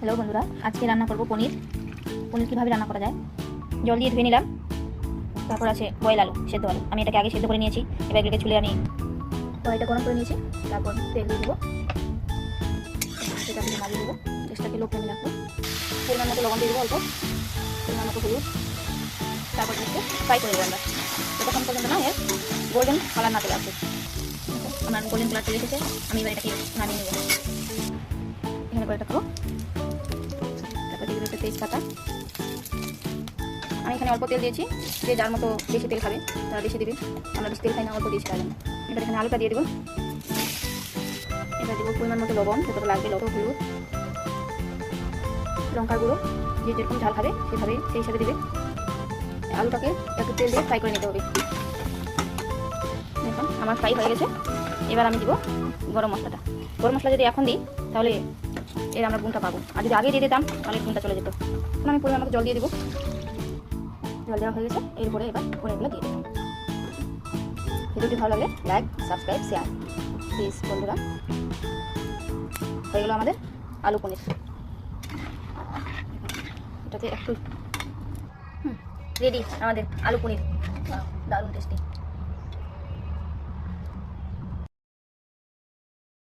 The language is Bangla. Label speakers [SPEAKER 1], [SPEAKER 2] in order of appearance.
[SPEAKER 1] হ্যালো বন্ধুরা, আজকে রান্না করব পনির। পনির কীভাবে রান্না করা যায়, জল দিয়ে ধুয়ে নিলাম। তারপর আছে বয়েল আলু, সেদ্ধ আলু। আমি এটাকে আগে সেদ্ধ করে নিয়েছি। এবার এগুলোকে চুলে আমি কড়াইটা গরম করে নিয়েছি। তারপর তেল দিয়ে দেবো, সেটাকে মারিয়ে দেবো। চেষ্টাকে লো ফ্লেমে রাখবো। পরিমাণ মতো লবণ দিয়ে দেবো, অল্প পরিমাণ মতো হলুদ। তারপর একটু ফ্রাই করে দেবো আমরা, যতক্ষণ পর্যন্ত না এর গোল্ডেন কালার না চলে আসে। আমার গোল্ডেন কালার চলে এসেছে। আমি এবার এটাকে নামিয়ে নেবো। এখানে করে রাখবো। তারপর দিয়ে দেবো একটা তেজপাতা। আমি এখানে অল্প তেল দিয়েছি, যে যার মতো বেশি তেল খাবে তারা বেশি দেবে। আমরা বেশি তেল খাই না, অল্প দিয়েছি তাই জন্য। এবার এখানে আলুটা দিয়ে দেবো। এবার দেবো পরিমাণ মতো লবণ, যতটা লাগবে লবণ, হলুদ, লঙ্কার গুঁড়ো। যে যেরকম ঝাল খাবে সেভাবে সেই হিসাবে দেবে। আলুটাকে একটু তেল দিয়ে ফ্রাই করে নিতে হবে। দেখুন আমার ফ্রাই হয়ে গেছে। এবার আমি দিব গরম মশলাটা। গরম মশলা যদি এখন দিই তাহলে এর আমরা গুণটা পাবো, আর যদি আগে দিয়ে দিতাম তাহলে গুণটা চলে যেত। এখন আমি পরিমাণ মতো জল দিয়ে দেবো। জল দেওয়া হয়ে গেছে। এরপরে এবার পনিরগুলো দিয়ে দেবো। ভিডিওটি ভালো লাগলে লাইক, সাবস্ক্রাইব, শেয়ার প্লিজ বন্ধুরা। হয়ে গেল আমাদের আলু পনির। এটাতে একটু রেডি আমাদের আলু পনির। দারুণ টেস্টি।